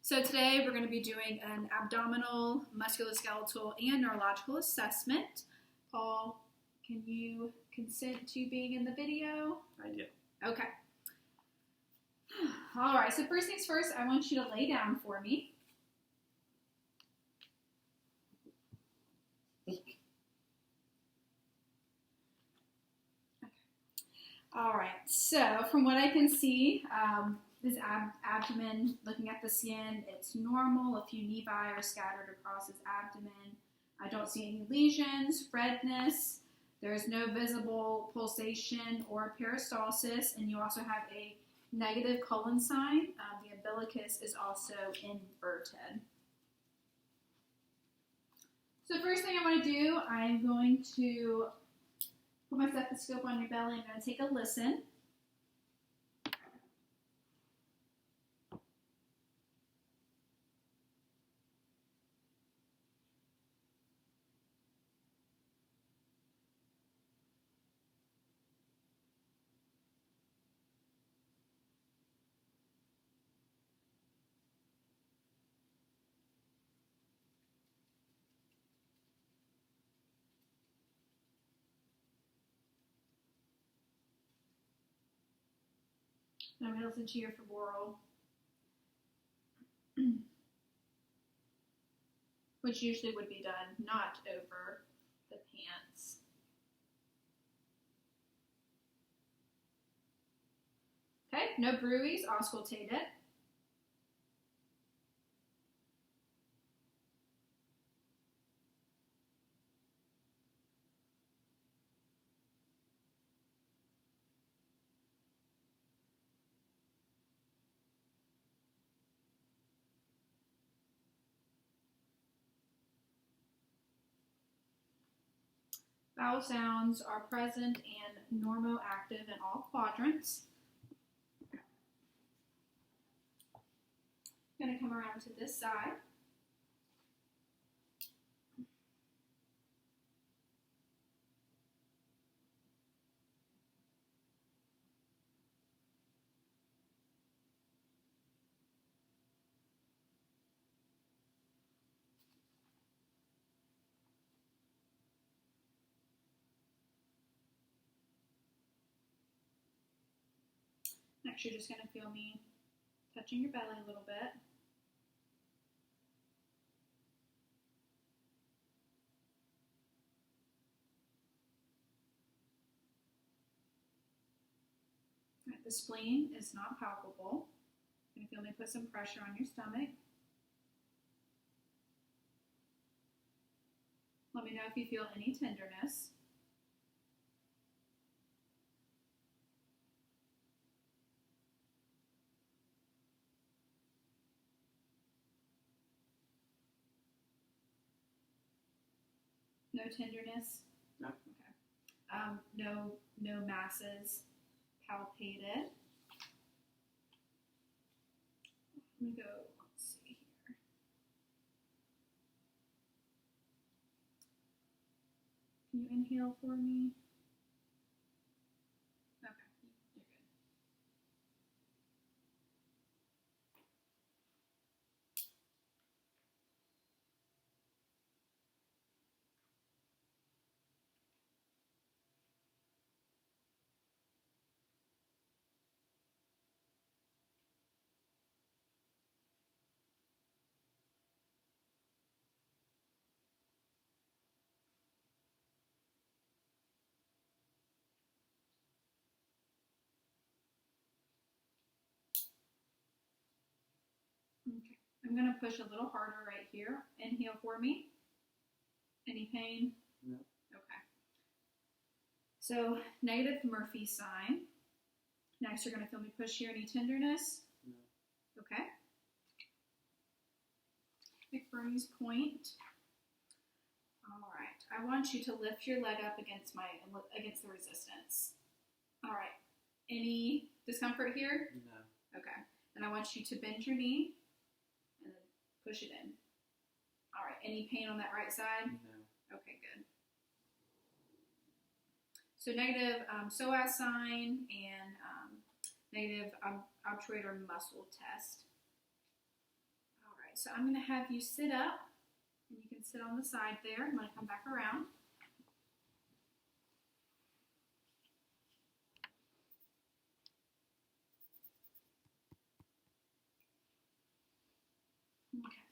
So today we're going to be doing an abdominal, musculoskeletal, and neurological assessment. Paul, can you consent to being in the video? I do. Okay. All right, so first things first, I want you to lay down for me. Okay. All right, so from what I can see, this abdomen, looking at the skin, it's normal. A few nevi are scattered across his abdomen. I don't see any lesions, redness. There's no visible pulsation or peristalsis, and you also have a negative colon sign. The umbilicus is also inverted. So first thing I want to do, I'm going to put my stethoscope on your belly. I'm going to take a listen. And I'm going to listen to your febrile, which usually would be done not over the pants. Okay, no bruits, auscultated. Vowel sounds are present and normoactive in all quadrants. I'm going to come around to this side. Next, you're just going to feel me touching your belly a little bit. All right, the spleen is not palpable. You're going to feel me put some pressure on your stomach. Let me know if you feel any tenderness. No tenderness? No. Okay. No masses palpated. Let me go, let's see here. Can you inhale for me? Okay, you're good. Okay, I'm going to push a little harder right here. Inhale for me. Any pain? No. Okay. So, negative Murphy sign. Next, you're going to feel me push here. Any tenderness? No. Okay. McBurney's point. All right. I want you to lift your leg up against the resistance. All right. Any discomfort here? No. Okay. And I want you to bend your knee and then push it in. All right. Any pain on that right side? No. Okay, good. So negative psoas sign and negative obturator muscle test. so I'm going to have you sit up, and you can sit on the side there. I'm going to come back around. Okay.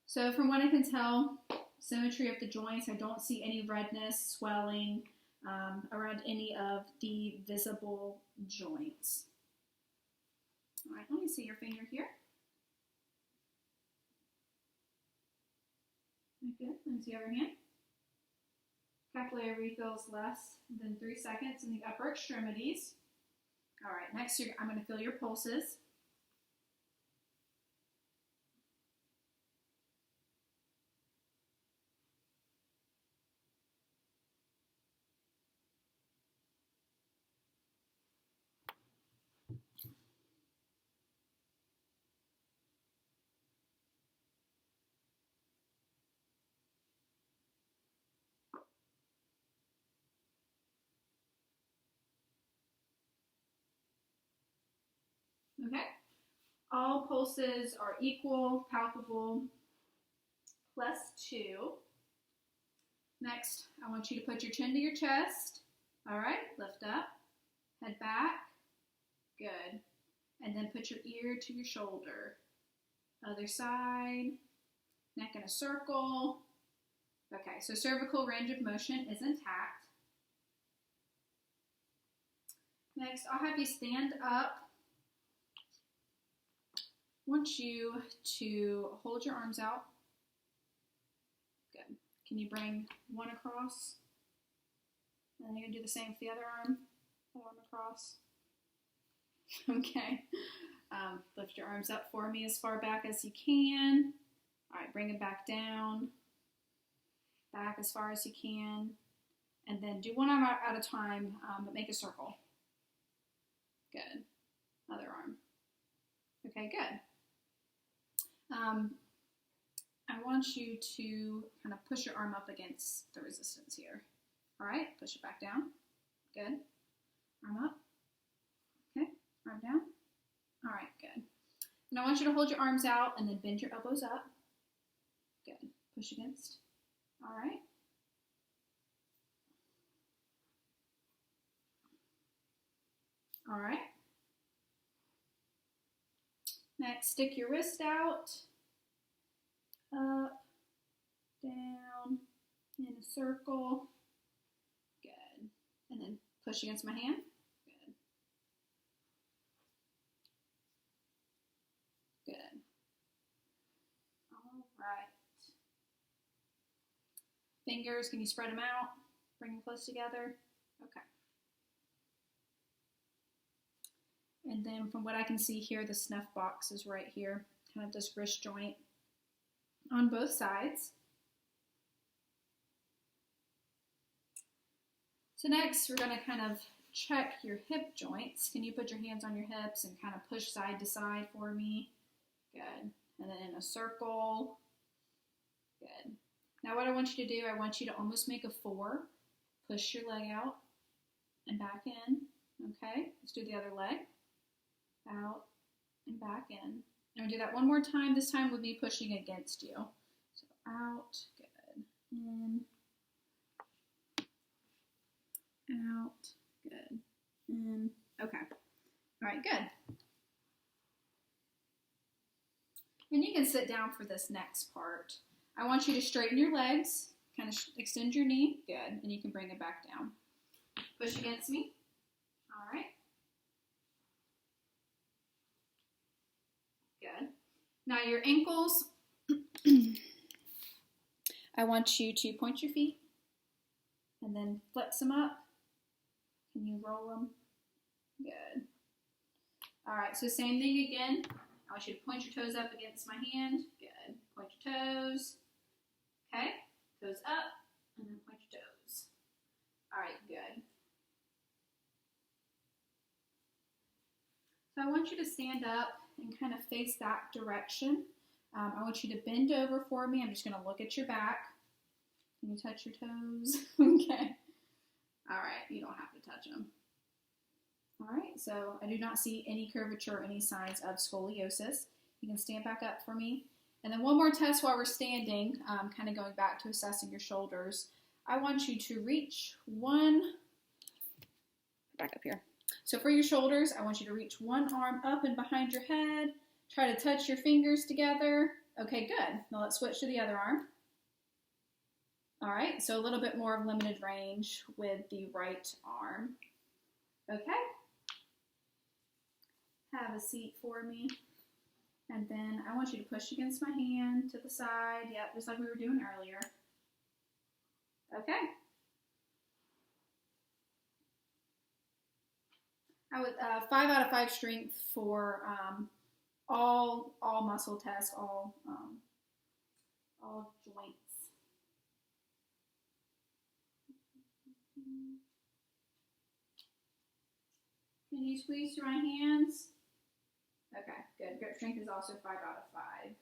So from what I can tell, symmetry of the joints, I don't see any redness, swelling around any of the visible joints. All right, let me see your finger here. Good. Let me see your other hand. Capillary refills less than 3 seconds in the upper extremities. All right, next I'm going to feel your pulses. Okay. All pulses are equal, palpable, +2. Next, I want you to put your chin to your chest. All right, lift up, head back. Good. And then put your ear to your shoulder. Other side, neck in a circle. Okay, so cervical range of motion is intact. Next, I'll have you stand up. I want you to hold your arms out. Good. Can you bring one across? And then you're gonna do the same with the other arm. Arm across. Okay. Lift your arms up for me as far back as you can. All right, bring it back down. Back as far as you can. And then do one arm at a time, but make a circle. Good. Other arm. Okay, good. I want you to kind of push your arm up against the resistance here. All right, push it back down. Good. Arm up. Okay, arm down. All right, good. And I want you to hold your arms out and then bend your elbows up. Good. Push against. All right. All right. Next, stick your wrist out. Up, down, in a circle. Good. And then push against my hand. Good. Good. All right. Fingers, can you spread them out? Bring them close together. Okay. And then from what I can see here, the snuff box is right here, kind of this wrist joint on both sides. So next, we're going to kind of check your hip joints. Can you put your hands on your hips and kind of push side to side for me? Good. And then in a circle. Good. Now what I want you to do, I want you to almost make a 4. Push your leg out and back in. Okay, let's do the other leg. Out and back in. And we'll do that one more time, this time with me pushing against you. So out, good. In, out, good. In, okay. All right, good. And you can sit down for this next part. I want you to straighten your legs, kind of extend your knee, good, and you can bring it back down. Push against me, all right. Good. Now your ankles, I want you to point your feet and then flex them up. Can you roll them? Good. All right, so same thing again. I want you to point your toes up against my hand. Good. Point your toes. Okay. Toes up and then point your toes. All right, good. So I want you to stand up and kind of face that direction. I want you to bend over for me. I'm just going to look at your back. Can you touch your toes? Okay. All right, you don't have to touch them. All right, so I do not see any curvature or any signs of scoliosis. You can stand back up for me. And then one more test while we're standing, kind of going back to assessing your shoulders. I want you to reach back up here. So for your shoulders, I want you to reach one arm up and behind your head. Try to touch your fingers together. Okay, good. Now let's switch to the other arm. All right, so a little bit more of limited range with the right arm. Okay. Have a seat for me. And then I want you to push against my hand to the side. Yep, just like we were doing earlier. Okay. I would 5 out of 5 strength for all muscle tests, all joints. Can you squeeze through my hands? Okay, good. Grip strength is also 5 out of 5.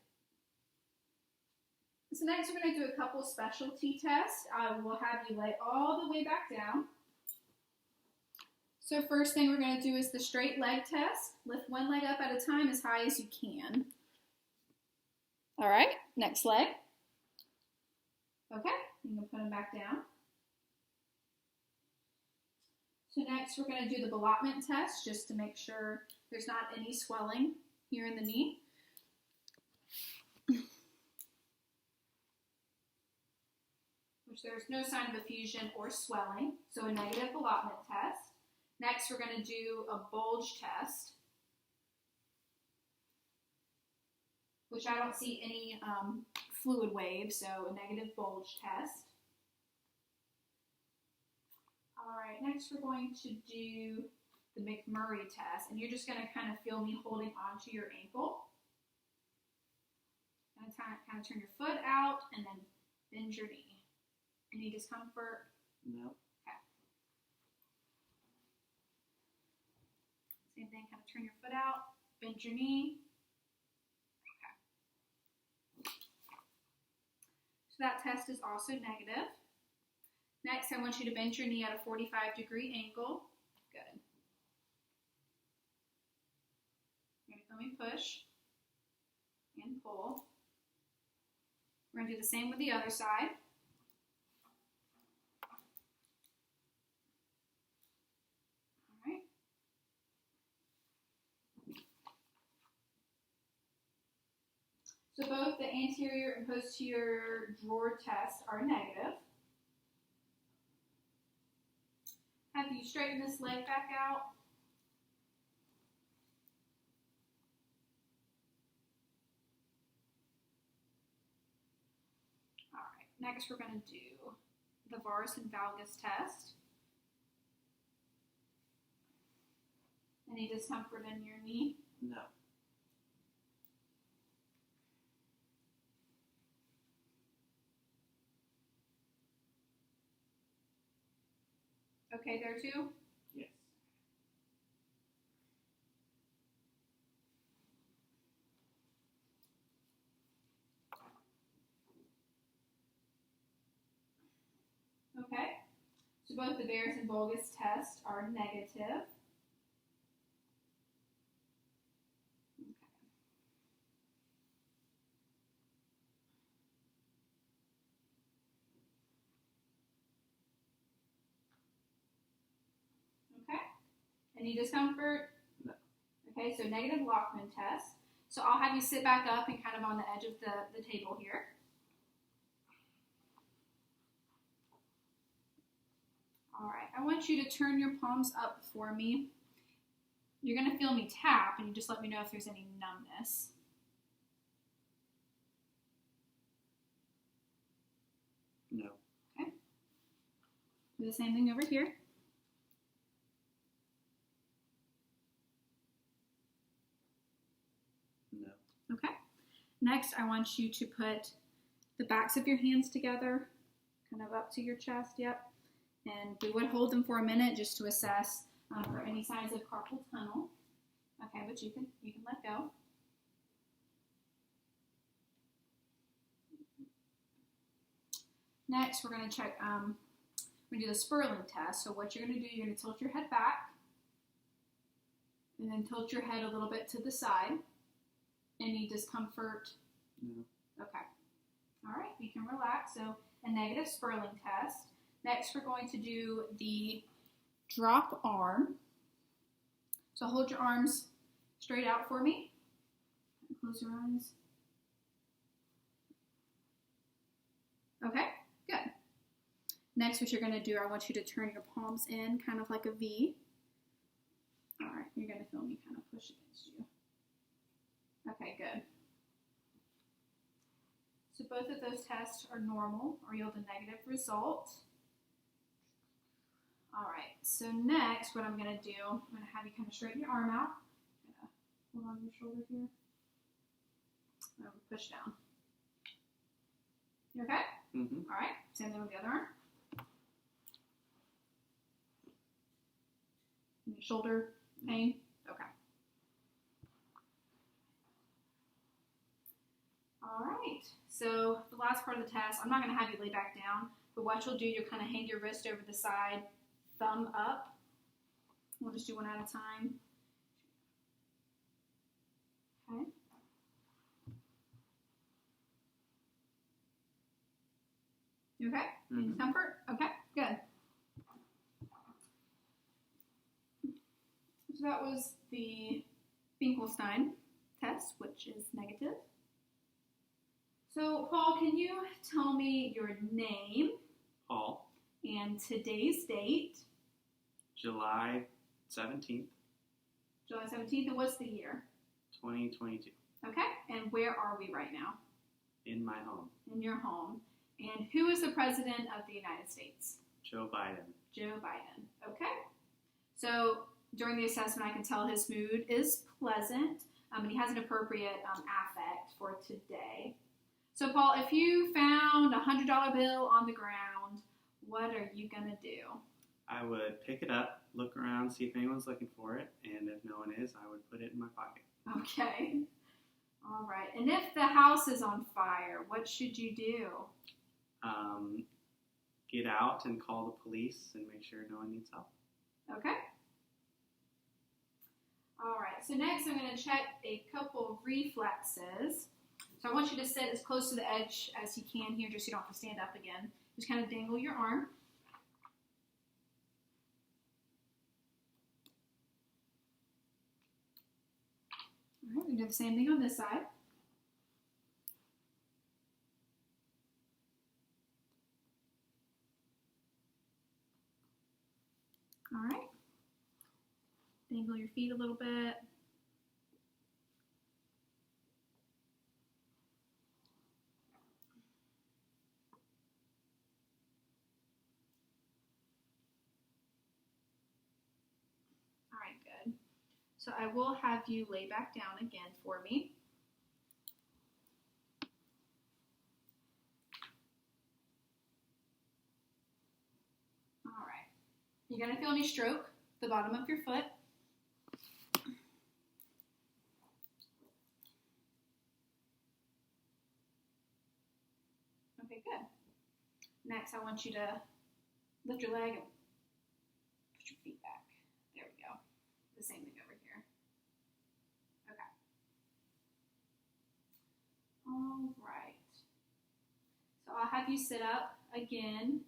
So next we're going to do a couple specialty tests. I will have you lay all the way back down. So first thing we're going to do is the straight leg test. Lift one leg up at a time as high as you can. All right, next leg. Okay, you can put them back down. So next we're going to do the ballottement test just to make sure there's not any swelling here in the knee. Which there's no sign of effusion or swelling, so a negative ballottement test. Next we're going to do a bulge test, which I don't see any fluid waves, so a negative bulge test. All right, next we're going to do the McMurray test, and you're just going to kind of feel me holding onto your ankle. Kind of turn your foot out and then bend your knee. Any discomfort? No. Okay. Same thing, kind of turn your foot out, bend your knee. Okay. So that test is also negative. Next, I want you to bend your knee at a 45-degree angle. Good. You're going to feel me push and pull. We're going to do the same with the other side. All right. So both the anterior and posterior drawer tests are negative. Have you straightened this leg back out? All right, next we're going to do the varus and valgus test. Any discomfort in your knee? No. Okay there too? Yes. Okay. So both the varus and valgus tests are negative. Okay. Any discomfort? No. Okay, so negative Lockman test. So I'll have you sit back up and kind of on the edge of the table here. All right, I want you to turn your palms up for me. You're going to feel me tap, and you just let me know if there's any numbness. No. Okay. Do the same thing over here. No. Okay. Next, I want you to put the backs of your hands together, kind of up to your chest, yep. And we would hold them for a minute just to assess for any signs of carpal tunnel. Okay, but you can let go. Next, we're going to check, we're going to do the Sperling test. So what you're going to do, you're going to tilt your head back, and then tilt your head a little bit to the side. Any discomfort? No. Okay. All right, you can relax. So a negative Sperling test. Next, we're going to do the drop arm. So hold your arms straight out for me. Close your eyes. Okay, good. Next, what you're going to do, I want you to turn your palms in, kind of like a V. All right, you're going to feel me kind of push against you. Okay, good. So both of those tests are normal or yield a negative result. All right, so next what I'm going to do, I'm going to have you kind of straighten your arm out. I'm going to hold on your shoulder here. I'm going to push down. You okay? Mm-hmm. All right, same thing with the other arm. Any shoulder pain? Okay. All right, so the last part of the test, I'm not going to have you lay back down, but what you'll do, you'll kind of hang your wrist over the side, thumb up. We'll just do one at a time. Okay. You okay? Mm-hmm. Any comfort? Okay, good. So that was the Finkelstein test, which is negative. So, Paul, can you tell me your name? Paul. And today's date? July 17th. July 17th, and what's the year? 2022. Okay, and where are we right now? In my home. In your home. And who is the President of the United States? Joe Biden. Joe Biden. Okay. So, during the assessment, I can tell his mood is pleasant, and he has an appropriate affect for today. So, Paul, if you found a $100 bill on the ground, what are you going to do? I would pick it up, look around, see if anyone's looking for it, and if no one is, I would put it in my pocket. Okay. All right. And if the house is on fire, what should you do? Get out and call the police and make sure no one needs help. Okay. All right. So next I'm going to check a couple of reflexes. So I want you to sit as close to the edge as you can here, just so you don't have to stand up again. Just kind of dangle your arm. All right, we do the same thing on this side. All right. Dangle your feet a little bit. All right, good. So I will have you lay back down again for me. All right. You're going to feel any stroke the bottom of your foot. Okay, good. Next, I want you to lift your leg and put your feet back. There we go. The same thing over here. Okay. All right. So I'll have you sit up again.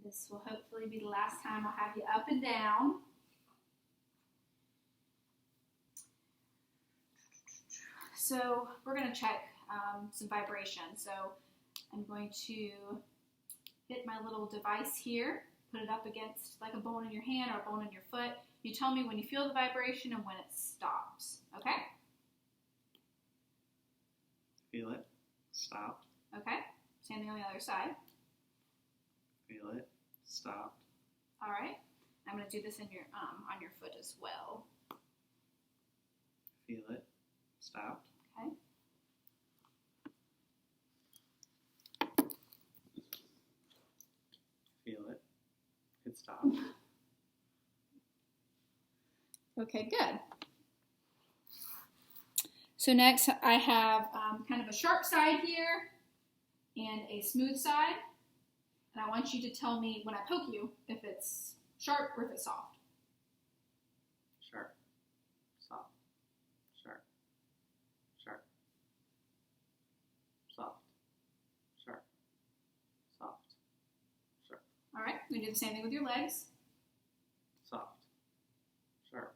This will hopefully be the last time I'll have you up and down. So we're going to check some vibration. So I'm going to hit my little device here, put it up against like a bone in your hand or a bone in your foot. You tell me when you feel the vibration and when it stops, okay? Feel it. Stopped. Okay, same thing on the other side. Feel it. Stopped. All right, I'm going to do this in your on your foot as well. Feel it. Stopped. Okay. Feel it. It stopped. Okay, good. So next I have kind of a sharp side here and a smooth side. And I want you to tell me when I poke you if it's sharp or if it's soft. Sharp. Soft. Sharp. Sharp. We're going to do the same thing with your legs. Soft. Sharp.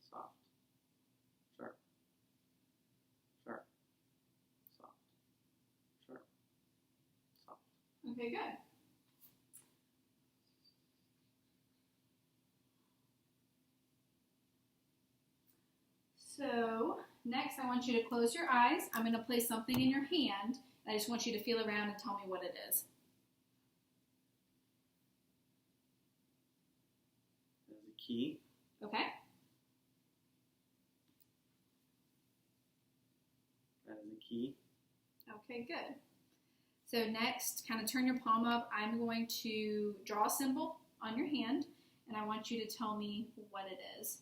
Soft. Sharp. Sharp. Soft. Sharp. Soft. Okay, good. So next I want you to close your eyes. I'm going to place something in your hand. I just want you to feel around and tell me what it is. There's a key. Okay? That is a key. Okay, good. So next, kind of turn your palm up. I'm going to draw a symbol on your hand, and I want you to tell me what it is.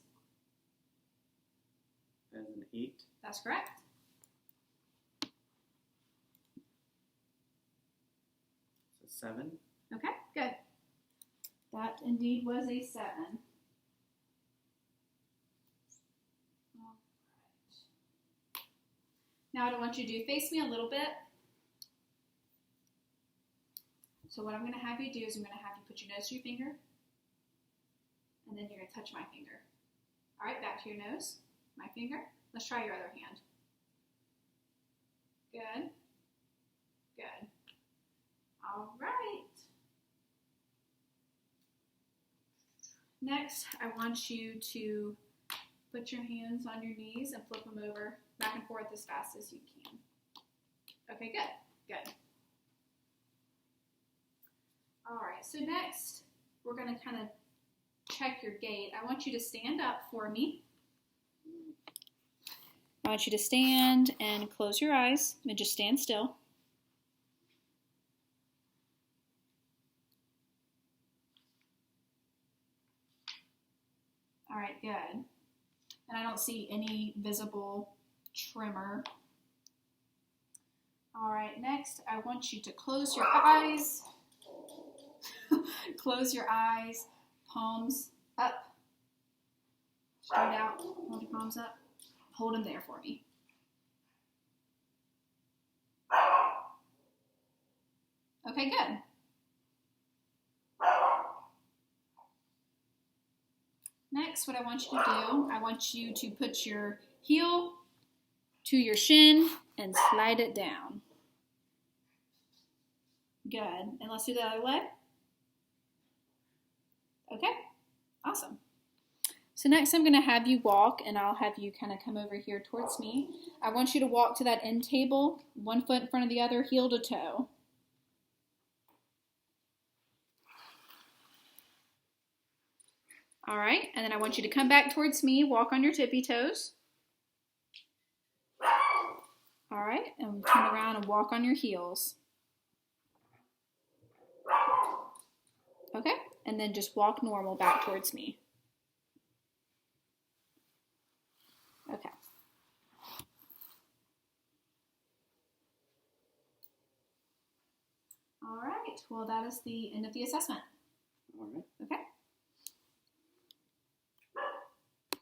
That is an 8. That's correct. It's a 7. Okay, good. That indeed was a 7. All right. Now what I want you to do, face me a little bit. So what I'm going to have you do is I'm going to have you put your nose to your finger, and then you're going to touch my finger. All right, back to your nose, my finger. Let's try your other hand. Good. Good. All right. Next, I want you to put your hands on your knees and flip them over back and forth as fast as you can. Okay, good. Good. All right, so next, we're going to kind of check your gait. I want you to stand up for me. I want you to stand and close your eyes and just stand still. All right, good. And I don't see any visible tremor. All right, next, I want you to close your eyes. Close your eyes, palms up, straight out, hold your palms up. Hold them there for me. Okay, good. Next, what I want you to do, I want you to put your heel to your shin and slide it down. Good. And let's do the other leg. Okay, awesome. So next I'm going to have you walk, and I'll have you kind of come over here towards me. I want you to walk to that end table, one foot in front of the other, heel to toe. All right, and then I want you to come back towards me, walk on your tippy toes. All right, and turn around and walk on your heels. Okay, and then just walk normal back towards me. Okay. All right, well, that is the end of the assessment. All right. Okay.